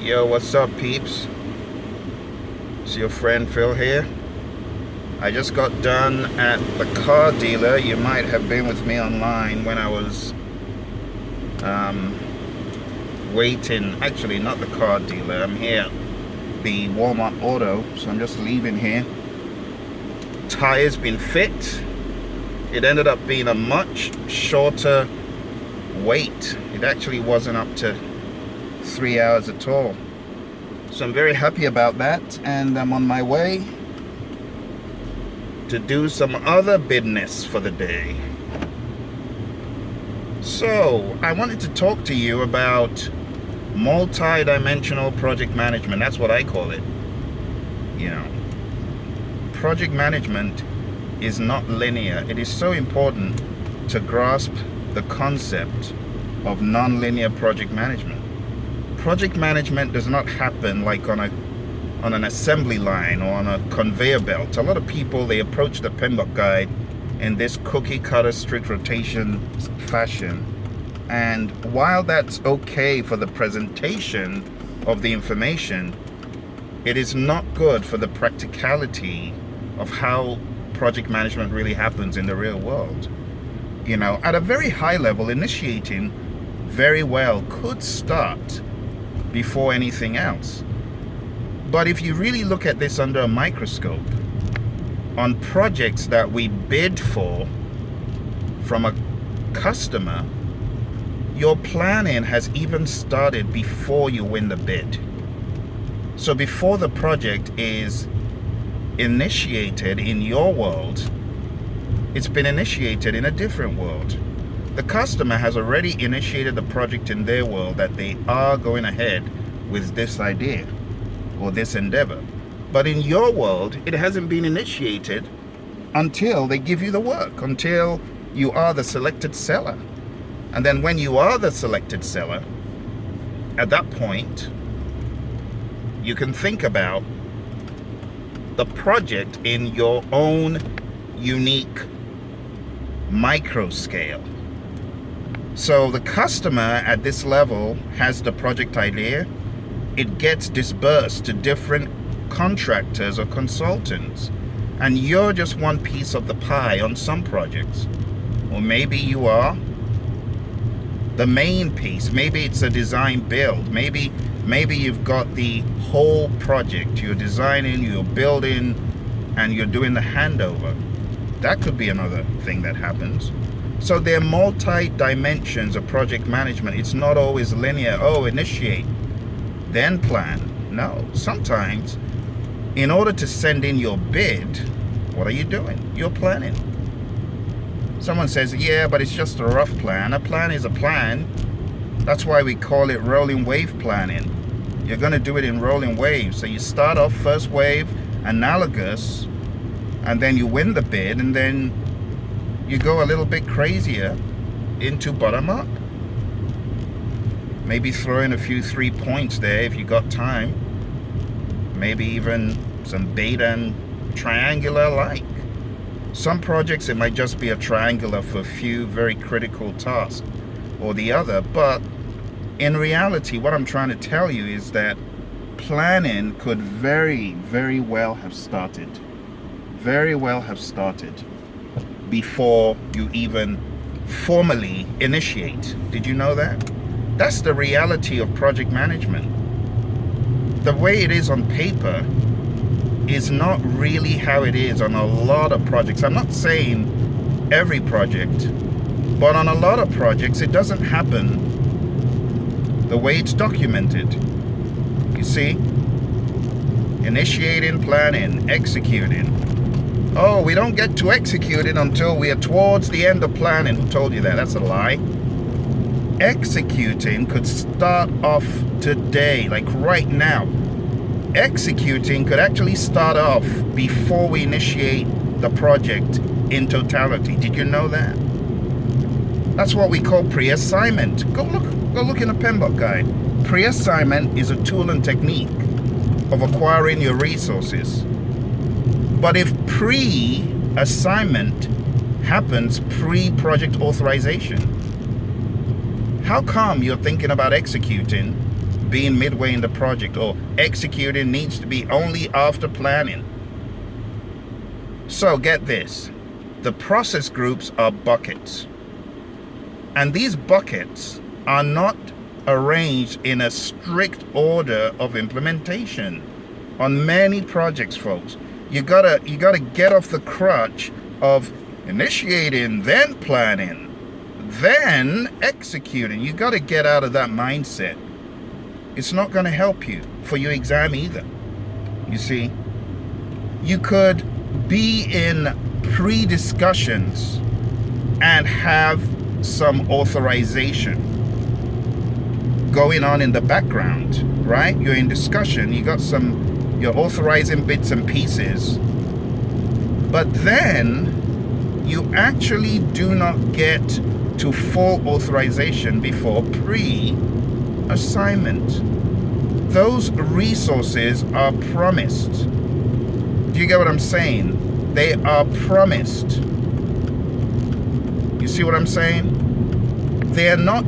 Yo, what's up, peeps? It's your friend Phil here. I just got done at the car dealer. You might have been with me online when I was waiting. Actually, not the car dealer. I'm here at the Walmart Auto, so I'm just leaving here. Tires been fit. It ended up being a much shorter wait. It actually wasn't up to 3 hours at all. So I'm very happy about that, and I'm on my way to do some other business for the day. So I wanted to talk to you about multi-dimensional project management. That's what I call it. You know, project management is not linear. It is so important to grasp the concept of non-linear project management. Project management does not happen like on an assembly line or on a conveyor belt. A lot of people, they approach the PMBOK guide in this cookie cutter strict rotation fashion. And while that's okay for the presentation of the information, it is not good for the practicality of how project management really happens in the real world. You know, at a very high level, initiating very well could start before anything else. But if you really look at this under a microscope, on projects that we bid for from a customer, your planning has even started before you win the bid. So before the project is initiated in your world, it's been initiated in a different world. The customer has already initiated the project in their world that they are going ahead with this idea or this endeavor. But in your world, it hasn't been initiated until they give you the work, until you are the selected seller. And then when you are the selected seller, at that point, you can think about the project in your own unique micro scale. So the customer at this level has the project idea. It gets dispersed to different contractors or consultants, and you're just one piece of the pie on some projects. Or maybe you are the main piece. Maybe it's a design build. Maybe you've got the whole project. You're designing, you're building, and you're doing the handover. That could be another thing that happens. So there are multi-dimensions of project management. It's not always linear. Oh, initiate, then plan. No, sometimes in order to send in your bid, what are you doing? You're planning. Someone says, yeah, but it's just a rough plan. A plan is a plan. That's why we call it rolling wave planning. You're going to do it in rolling waves. So you start off first wave, analogous, and then you win the bid, and then you go a little bit crazier into bottom up. Maybe throw in a few 3 points there if you got time. Maybe even some beta and triangular like. Some projects, it might just be a triangular for a few very critical tasks or the other. But in reality, what I'm trying to tell you is that planning could very, very well have started. Very well have started before you even formally initiate. Did you know that? That's the reality of project management. The way it is on paper is not really how it is on a lot of projects. I'm not saying every project, but on a lot of projects, it doesn't happen the way it's documented. You see? Initiating, planning, executing. Oh, we don't get to execute it until we are towards the end of planning. Who told you that? That's a lie. Executing could start off today, like right now. Executing could actually start off before we initiate the project in totality. Did you know that? That's what we call pre-assignment. Go look in the PMBOK guide. Pre-assignment is a tool and technique of acquiring your resources. But if pre-assignment happens pre-project authorization, how come you're thinking about executing being midway in the project, or executing needs to be only after planning. So get this, the process groups are buckets, and these buckets are not arranged in a strict order of implementation. On many projects, folks, you gotta get off the crutch of initiating, then planning, then executing. You gotta get out of that mindset. It's not gonna help you for your exam either. You see, you could be in pre-discussions and have some authorization going on in the background, right? You're in discussion, you're authorizing bits and pieces, but then you actually do not get to full authorization before pre-assignment. Those resources are promised. Do you get what I'm saying? They are promised. You see what I'm saying? They are not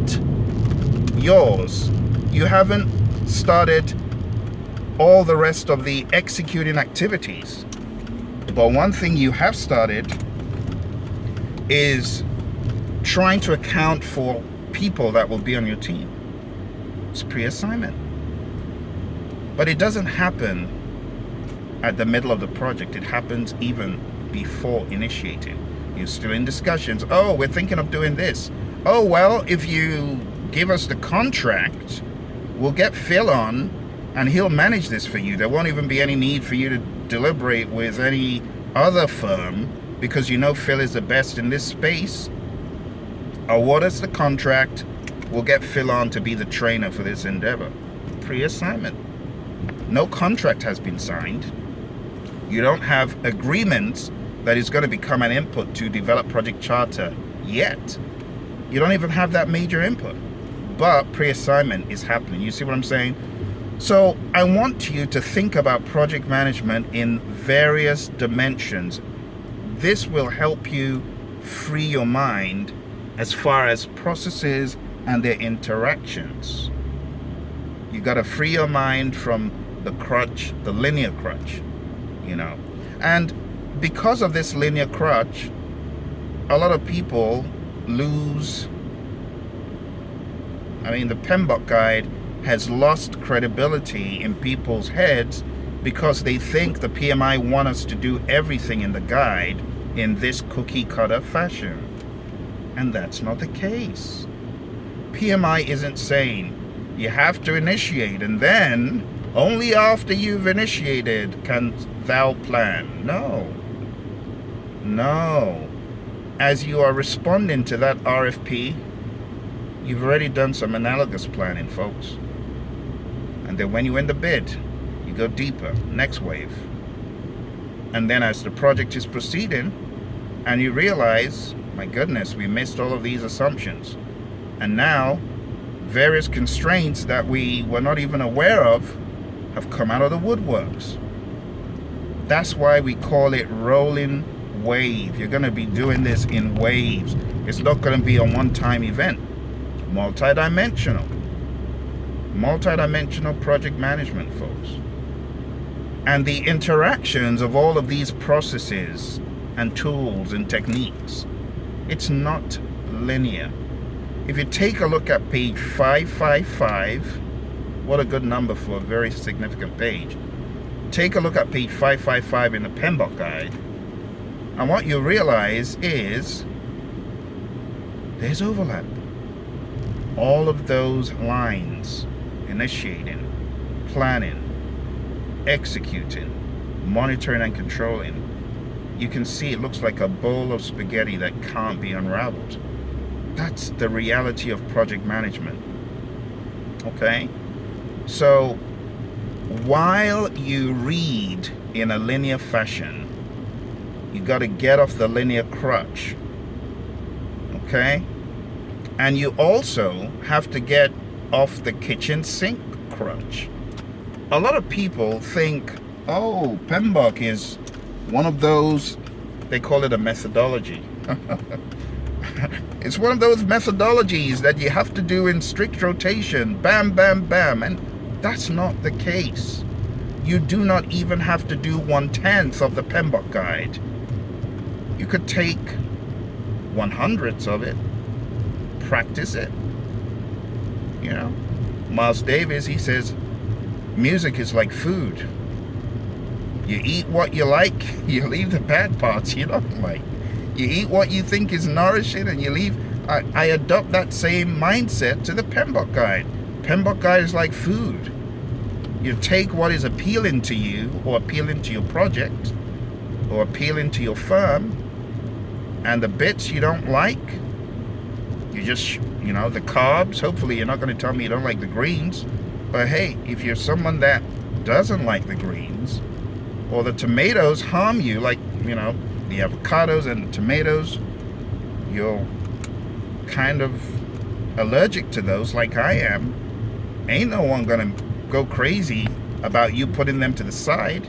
yours. You haven't started all the rest of the executing activities. But one thing you have started is trying to account for people that will be on your team. It's pre-assignment. But it doesn't happen at the middle of the project. It happens even before initiating. You're still in discussions. Oh, we're thinking of doing this. Oh, well, if you give us the contract, we'll get Phil on and he'll manage this for you. There won't even be any need for you to deliberate with any other firm because you know Phil is the best in this space. Award us the contract. We'll get Phil on to be the trainer for this endeavor. Pre-assignment. No contract has been signed. You don't have agreements that is going to become an input to develop project charter yet. You don't even have that major input. But pre-assignment is happening. You see what I'm saying? So I want you to think about project management in various dimensions. This will help you free your mind as far as processes and their interactions. You got to free your mind from the crutch, the linear crutch, you know. And because of this linear crutch, a lot of people lose. I mean, the PMBOK guide has lost credibility in people's heads because they think the PMI want us to do everything in the guide in this cookie cutter fashion. And that's not the case. PMI isn't saying you have to initiate and then only after you've initiated can thou plan. No. No. As you are responding to that RFP, you've already done some analogous planning, folks. And then when you win the bid, you go deeper, next wave. And then as the project is proceeding, and you realize, my goodness, we missed all of these assumptions. And now, various constraints that we were not even aware of have come out of the woodworks. That's why we call it rolling wave. You're going to be doing this in waves. It's not going to be a one-time event. Multidimensional project management, folks. And the interactions of all of these processes and tools and techniques, it's not linear. If you take a look at page 555, what a good number for a very significant page. Take a look at page 555 in the PMBOK guide, and what you realize is there's overlap. All of those lines, initiating, planning, executing, monitoring and controlling, you can see it looks like a bowl of spaghetti that can't be unraveled. That's the reality of project management. Okay? So while you read in a linear fashion, you got to get off the linear crutch. Okay? And you also have to get off the kitchen sink crutch. A lot of people think, oh, PMBOK is one of those, they call it a methodology. It's one of those methodologies that you have to do in strict rotation, bam, bam, bam. And That's not the case. You do not even have to do 1/10 of the PMBOK guide. You could take 1/100 of it, practice it. You know, Miles Davis, he says, music is like food. You eat what you like, you leave the bad parts you don't like. You eat what you think is nourishing and you leave. I adopt that same mindset to the PMBOK guide. PMBOK guide is like food. You take what is appealing to you, or appealing to your project, or appealing to your firm, and the bits you don't like, you just, you know, the carbs, hopefully you're not going to tell me you don't like the greens, but hey, if you're someone that doesn't like the greens, or the tomatoes harm you, like, you know, the avocados and the tomatoes, you're kind of allergic to those like I am, ain't no one gonna go crazy about you putting them to the side.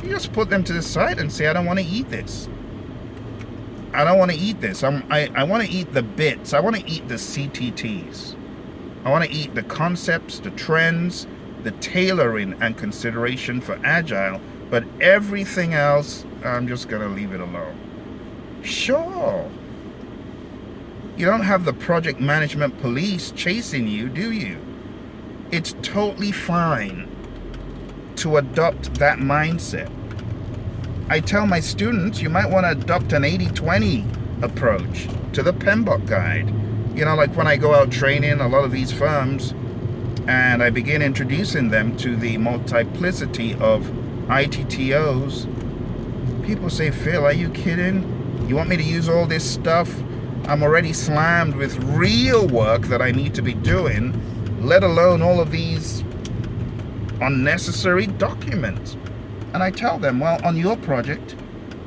You just put them to the side and say, I don't want to eat this. I don't want to eat this. I want to eat the bits. I want to eat the CTTs. I want to eat the concepts, the trends, the tailoring and consideration for agile, but everything else, I'm just going to leave it alone. Sure. You don't have the project management police chasing you, do you? It's totally fine to adopt that mindset. I tell my students, you might want to adopt an 80-20 approach to the PMBOK guide. You know, like when I go out training a lot of these firms and I begin introducing them to the multiplicity of ITTOs, people say, Phil, are you kidding? You want me to use all this stuff? I'm already slammed with real work that I need to be doing, let alone all of these unnecessary documents. And I tell them, well, on your project,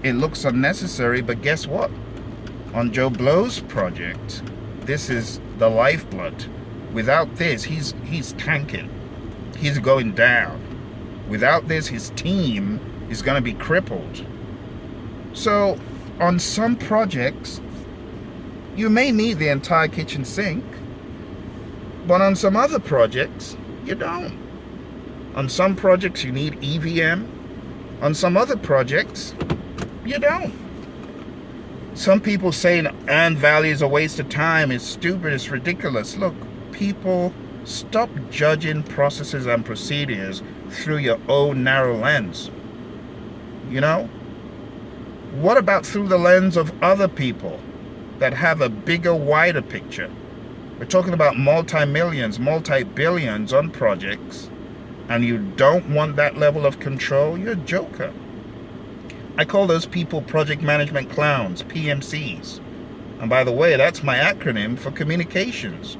it looks unnecessary, but guess what? On Joe Blow's project, this is the lifeblood. Without this, he's tanking. He's going down. Without this, his team is going to be crippled. So, on some projects, you may need the entire kitchen sink, but on some other projects, you don't. On some projects, you need EVM. On some other projects, you don't. Some people saying earned value is a waste of time, it's stupid, it's ridiculous. Look, people, stop judging processes and procedures through your own narrow lens. You know? What about through the lens of other people that have a bigger, wider picture? We're talking about multi-millions, multi-billions on projects, and you don't want that level of control? You're a joker. I call those people project management clowns, PMCs. And by the way, that's my acronym for communications.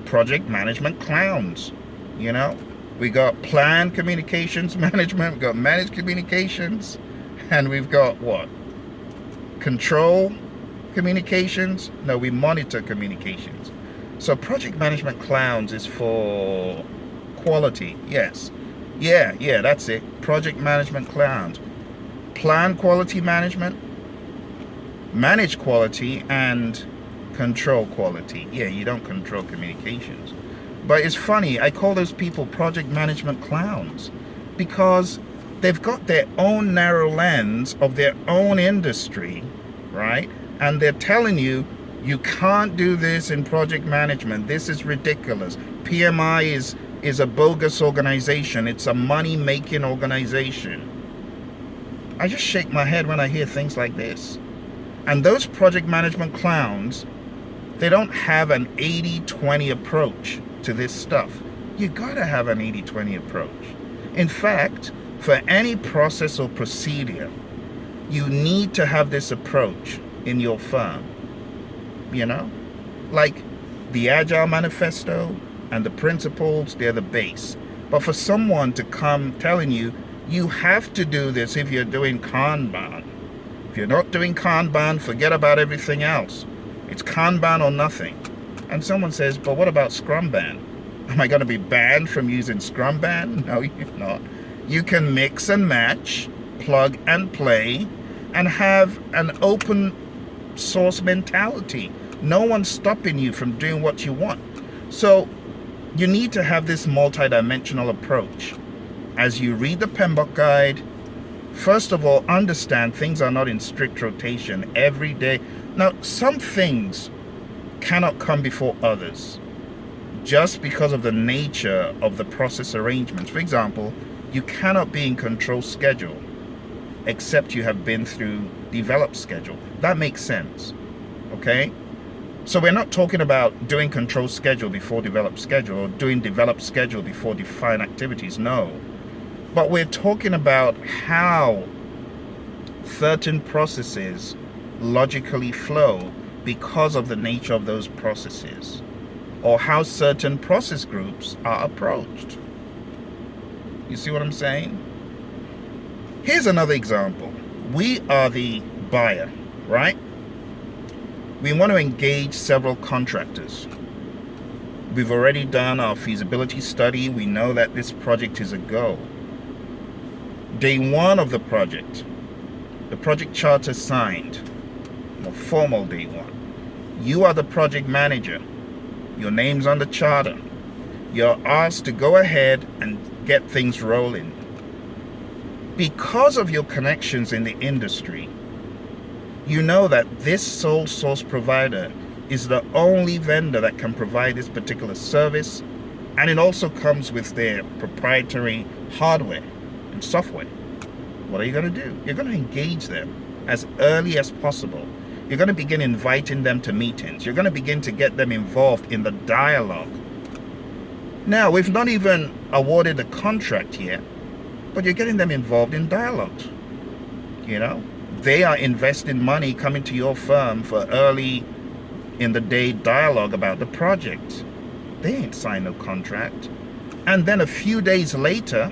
Project management clowns. You know, we got planned communications management, we've got managed communications, and we've got what? Control communications? No, we monitor communications. So project management clowns is for quality, yes. Yeah, that's it. Project management clowns. Plan quality management, manage quality, and control quality. Yeah, you don't control communications. But it's funny, I call those people project management clowns because they've got their own narrow lens of their own industry, right? And they're telling you, you can't do this in project management. This is ridiculous. PMI is a bogus organization. It's a money-making organization. I just shake my head when I hear things like this. And those project management clowns, they don't have an 80-20 approach to this stuff. You gotta have an 80-20 approach. In fact, for any process or procedure, you need to have this approach in your firm. You know? Like the Agile Manifesto and the principles, they're the base. But for someone to come telling you, you have to do this if you're doing Kanban. If you're not doing Kanban, forget about everything else. It's Kanban or nothing. And someone says, but what about Scrumban? Am I going to be banned from using Scrumban? No, you're not. You can mix and match, plug and play, and have an open source mentality. No one's stopping you from doing what you want. So you need to have this multidimensional approach. As you read the PMBOK guide, first of all, understand things are not in strict rotation every day. Now, some things cannot come before others just because of the nature of the process arrangements. For example, you cannot be in control schedule except you have been through develop schedule. That makes sense, okay? So we're not talking about doing control schedule before develop schedule or doing develop schedule before define activities, no. But we're talking about how certain processes logically flow because of the nature of those processes, or how certain process groups are approached. You see what I'm saying? Here's another example. We are the buyer, right? We want to engage several contractors. We've already done our feasibility study. We know that this project is a go. Day one of the project charter signed, or formal day one. You are the project manager. Your name's on the charter. You're asked to go ahead and get things rolling. Because of your connections in the industry, you know that this sole source provider is the only vendor that can provide this particular service, and it also comes with their proprietary hardware and software. What are you going to do? You're going to engage them as early as possible. You're going to begin inviting them to meetings. You're going to begin to get them involved in the dialogue. Now, we've not even awarded a contract yet, but you're getting them involved in dialogues. You know, they are investing money coming to your firm for early in the day dialogue about the project. They ain't signed no contract. And then a few days later,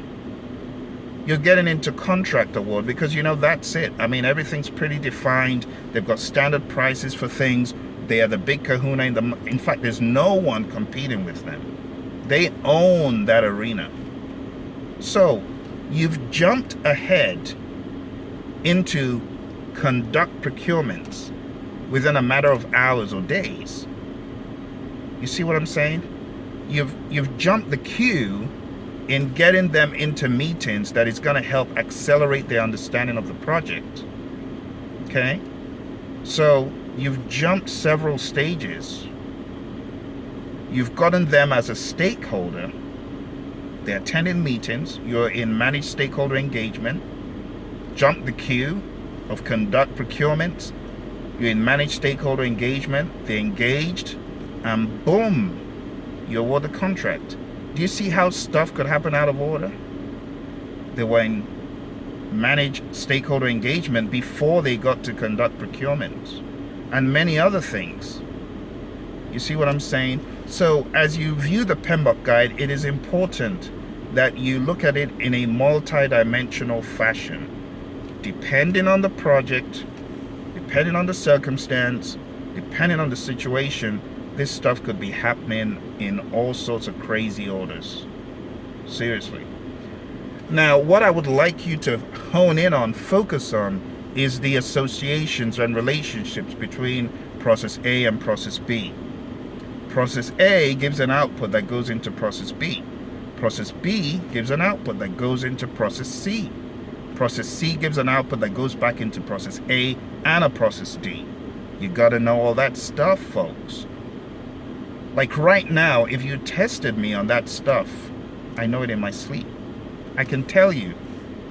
you're getting into contract award because, you know, that's it. I mean, everything's pretty defined. They've got standard prices for things. They are the big kahuna. In fact, there's no one competing with them. They own that arena. So you've jumped ahead into conduct procurements within a matter of hours or days. You see what I'm saying? You've jumped the queue in getting them into meetings that is going to help accelerate their understanding of the project. Okay? So you've jumped several stages. You've gotten them as a stakeholder. They're attending meetings. You're in managed stakeholder engagement. Jump the queue of conduct procurement. You're in managed stakeholder engagement. They're engaged. And boom, you award the contract. Do you see how stuff could happen out of order? They were in managed stakeholder engagement before they got to conduct procurement and many other things. You see what I'm saying? So as you view the PMBOK guide, it is important that you look at it in a multi-dimensional fashion. Depending on the project, depending on the circumstance, depending on the situation, this stuff could be happening in all sorts of crazy orders. Seriously. Now, what I would like you to hone in on, focus on, is the associations and relationships between process A and process B. Process A gives an output that goes into process B. Process B gives an output that goes into process C. Process C gives an output that goes back into process A and a process D. You gotta know all that stuff, folks. Like right now, if you tested me on that stuff, I know it in my sleep. I can tell you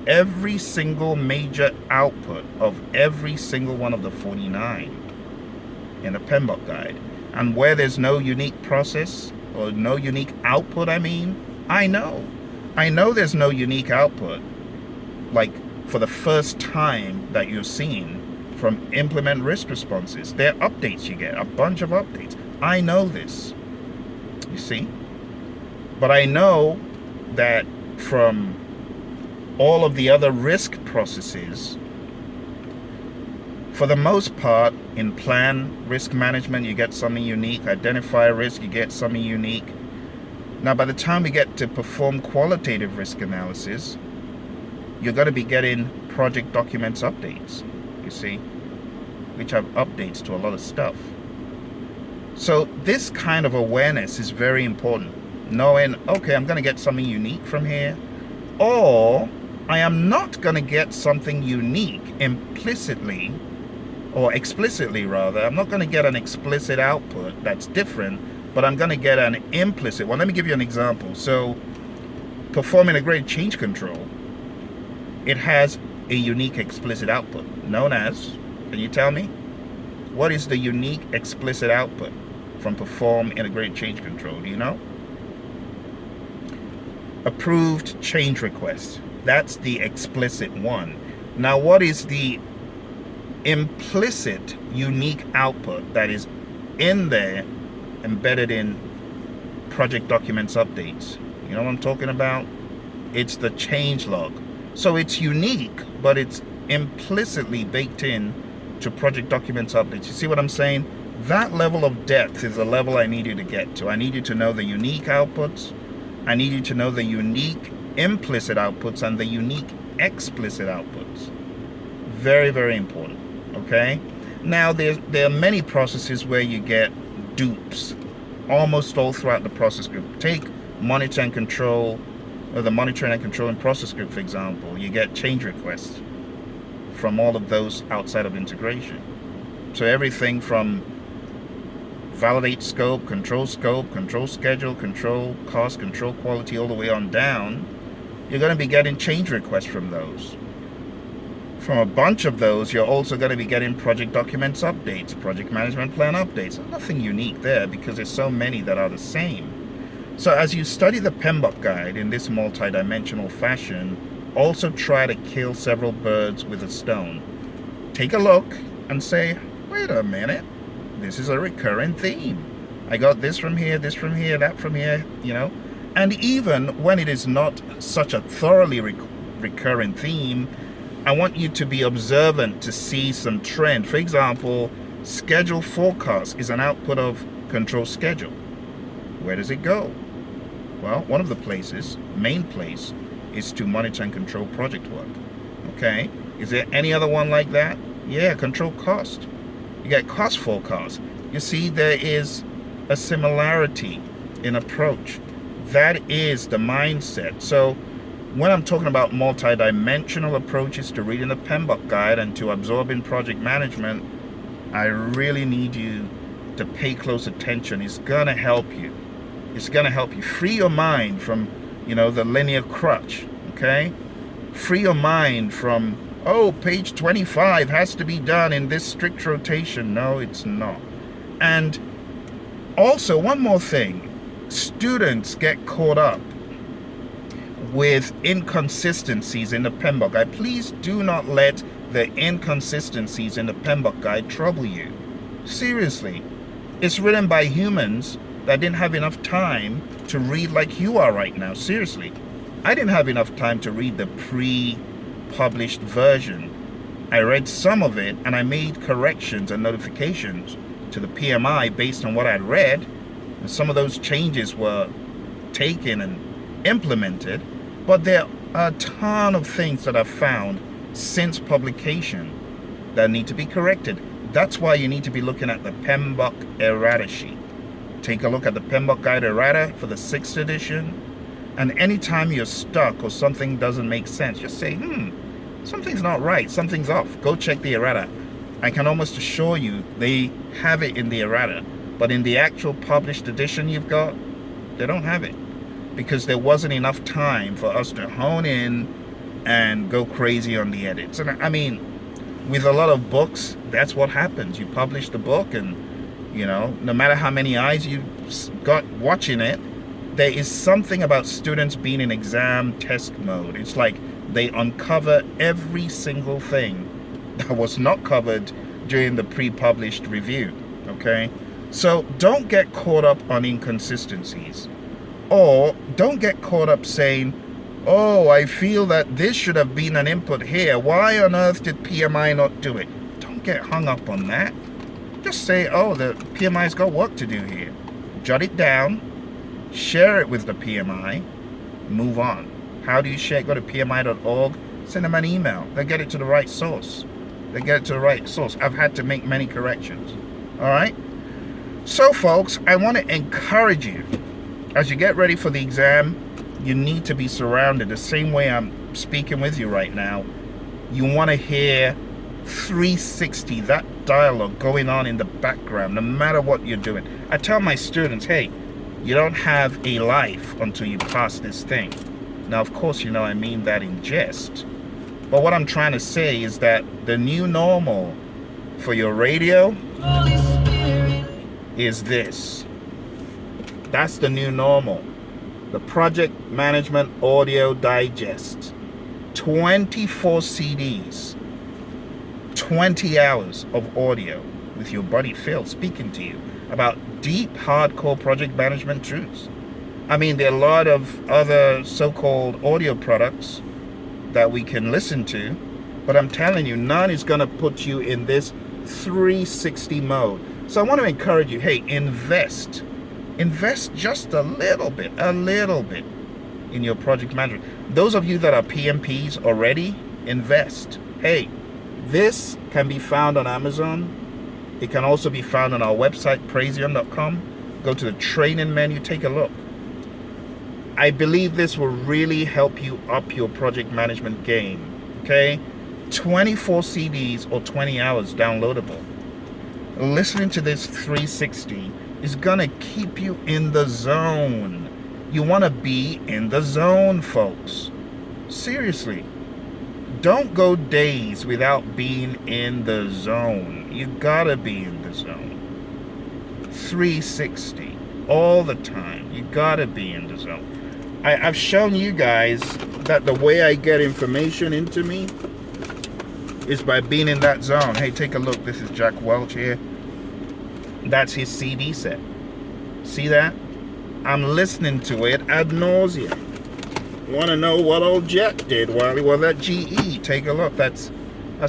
every single major output of every single one of the 49 in the PMBOK guide. And where there's no unique process or no unique output, I know. I know there's no unique output. Like for the first time that you're seeing from implement risk responses, there are updates you get, a bunch of updates. I know this, you see, but I know that from all of the other risk processes, for the most part, in plan risk management, you get something unique. Identify risk, you get something unique. Now, by the time we get to perform qualitative risk analysis, you're going to be getting project documents updates, you see, which have updates to a lot of stuff. So this kind of awareness is very important. knowing, okay, I'm going to get something unique from here, or I am not going to get something unique implicitly, or explicitly rather. I'm not going to get an explicit output that's different, but I'm going to get an implicit one. Let me give you an example. So performing a grade change control, it has a unique explicit output known as, can you tell me? What is the unique explicit output from perform integrated change control? Do you know? Approved change request. That's the explicit one. Now, what is the implicit unique output that is in there, embedded in project documents updates? You know what I'm talking about? It's the change log. So it's unique, but it's implicitly baked in to project documents updates. You see what I'm saying? That level of depth is the level I need you to get to. I need you to know the unique outputs. I need you to know the unique implicit outputs and the unique explicit outputs. Very, very important. Okay? Now, there are many processes where you get dupes almost all throughout the process group. Take monitor and control, or the monitoring and controlling process group, for example. You get change requests from all of those outside of integration. So everything from validate scope, control schedule, control cost, control quality, all the way on down, you're going to be getting change requests from those. From a bunch of those, you're also going to be getting project documents updates, project management plan updates. There's nothing unique there because there's so many that are the same. So as you study the PMBOK guide in this multidimensional fashion, also try to kill several birds with a stone. Take a look and say, wait a minute, this is a recurring theme. I got this from here, that from here, you know. And even when it is not such a thoroughly recurring theme, I want you to be observant to see some trend. For example, schedule forecast is an output of control schedule. Where does it go? Well, one of the places, main place, is to monitor and control project work. Okay, is there any other one like that? Yeah, control cost. You get cost forecast. You see, there is a similarity in approach. That is the mindset. So when I'm talking about multidimensional approaches to reading the PMBOK guide and to absorbing project management, I really need you to pay close attention. It's going to help you. It's going to help you free your mind from, you know, the linear crutch, okay? Free your mind from, oh, page 25 has to be done in this strict rotation. No, it's not. And also, one more thing. Students get caught up with inconsistencies in the PMBOK guide. Please do not let the inconsistencies in the PMBOK guide trouble you. Seriously. It's written by humans that didn't have enough time to read like you are right now. Seriously. I didn't have enough time to read the pre-published version. I read some of it and I made corrections and notifications to the PMI based on what I'd read. And some of those changes were taken and implemented. But there are a ton of things that I've found since publication that need to be corrected. That's why you need to be looking at the PMBOK errata sheet. Take a look at the PMBOK guide errata for the 6th edition. And anytime you're stuck or something doesn't make sense, just say, something's not right, something's off. Go check the errata. I can almost assure you they have it in the errata. But in the actual published edition you've got, they don't have it. Because there wasn't enough time for us to hone in and go crazy on the edits. And I mean, with a lot of books, that's what happens. You publish the book and, you know, no matter how many eyes you got watching it, there is something about students being in exam test mode. It's like they uncover every single thing that was not covered during the pre-published review, okay? So don't get caught up on inconsistencies. Or don't get caught up saying, oh, I feel that this should have been an input here. Why on earth did PMI not do it? Don't get hung up on that. Just say, oh, the PMI's got work to do here. Jot it down, share it with the PMI, move on. How do you share it? Go to pmi.org, send them an email. They get it to the right source. I've had to make many corrections. All right? So, folks, I want to encourage you As you get ready for the exam, you need to be surrounded the same way I'm speaking with you right now. You want to hear 360, that dialogue going on in the background, no matter what you're doing. I tell my students, hey, you don't have a life until you pass this thing. Now, of course, you know I mean that in jest. But what I'm trying to say is that the new normal for your radio is this. That's the new normal. The Project Management Audio Digest. 24 CDs. 20 hours of audio with your buddy Phil speaking to you about deep, hardcore project management truths. I mean, there are a lot of other so-called audio products that we can listen to, but I'm telling you, none is going to put you in this 360 mode. So I want to encourage you, hey, invest just a little bit in your project management. Those of you that are PMPs already, invest. Hey, this can be found on Amazon. It can also be found on our website, praision.com. Go to the training menu, take a look. I believe this will really help you up your project management game, okay? 24 CDs or 20 hours downloadable. Listening to this 360 is gonna keep you in the zone. You wanna be in the zone, folks. Seriously. Don't go days without being in the zone. You gotta be in the zone. 360 all the time. You gotta be in the zone. I've shown you guys that the way I get information into me is by being in that zone. Hey, take a look. This is Jack Welch here. That's his CD set. See that? I'm listening to it ad nauseum. Want to know what old Jack did while he was at GE? Take a look. That's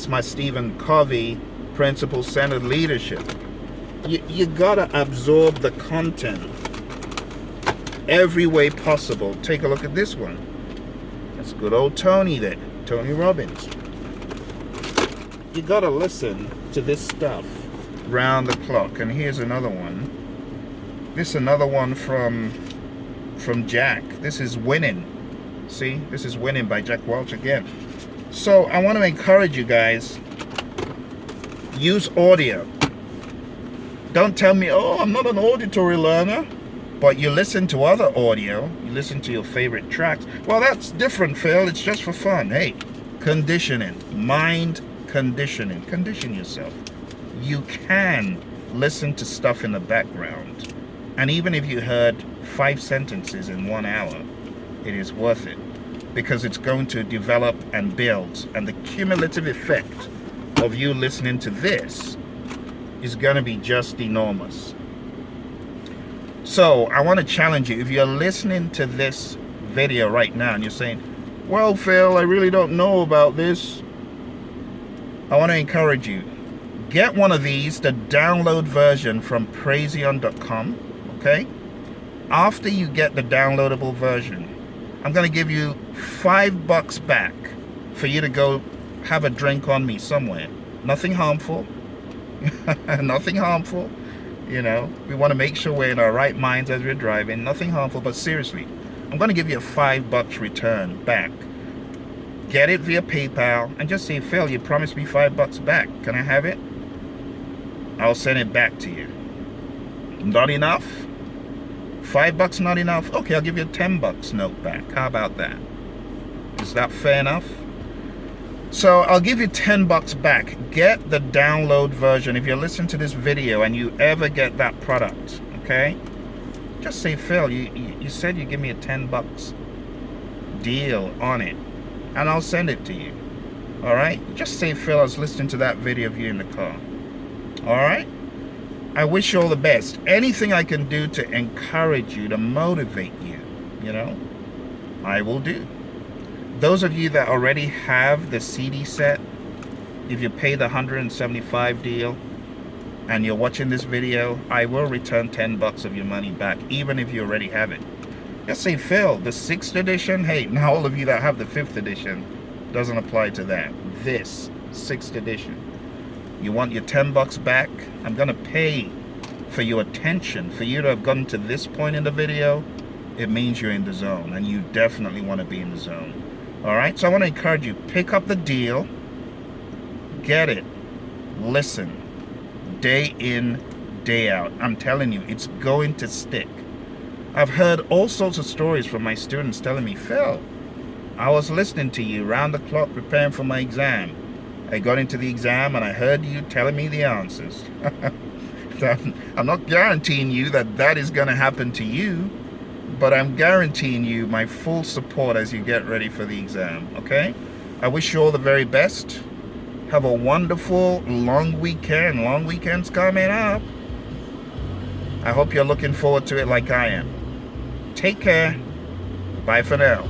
my Stephen Covey principle-centered leadership. You gotta absorb the content every way possible. Take a look at this one. That's good old Tony there, Tony Robbins. You gotta listen to this stuff round the clock. And here's another one. This is another one from Jack. This is Winning. See, this is Winning by Jack Welch again. So I want to encourage you guys, use audio. Don't tell me, oh, I'm not an auditory learner. But you listen to other audio, you listen to your favorite tracks. Well, that's different, Phil. It's just for fun. Hey, conditioning, mind conditioning. Condition yourself. You can listen to stuff in the background. And even if you heard 5 sentences in 1 hour, it is worth it. Because it's going to develop and build. And the cumulative effect of you listening to this is going to be just enormous. So I want to challenge you. If you're listening to this video right now and you're saying, well, Phil, I really don't know about this, I want to encourage you. Get one of these, the download version from praision.com, okay? After you get the downloadable version, I'm going to give you $5 back for you to go have a drink on me somewhere. Nothing harmful. Nothing harmful. You know, we want to make sure we're in our right minds as we're driving. Nothing harmful, but seriously, I'm going to give you a $5 return back. Get it via PayPal and just say, Phil, you promised me $5 back. Can I have it? I'll send it back to you. Not enough? $5 not enough? Okay, I'll give you a $10 note back. How about that? Is that fair enough? So I'll give you $10 back. Get the download version. If you're listening to this video and you ever get that product, okay? Just say, Phil, you said you give me a $10 deal on it, and I'll send it to you. All right? Just say, Phil, I was listening to that video of you in the car. All right? I wish you all the best. Anything I can do to encourage you, to motivate you, you know, I will do. Those of you that already have the CD set, if you pay the $175 deal and you're watching this video, I will return $10 of your money back, even if you already have it. Just say, Phil, the 6th edition, hey, now all of you that have the 5th edition, doesn't apply to that. This 6th edition. You want your $10 back? I'm going to pay for your attention, for you to have gotten to this point in the video. it means you're in the zone, and you definitely want to be in the zone. All right, so I want to encourage you, pick up the deal, get it, listen, day in, day out. I'm telling you, it's going to stick. I've heard all sorts of stories from my students telling me, Phil, I was listening to you round the clock preparing for my exam. I got into the exam and I heard you telling me the answers. I'm not guaranteeing you that that is going to happen to you, but I'm guaranteeing you my full support as you get ready for the exam, okay? I wish you all the very best. Have a wonderful long weekend. Long weekend's coming up. I hope you're looking forward to it like I am. Take care. Bye for now.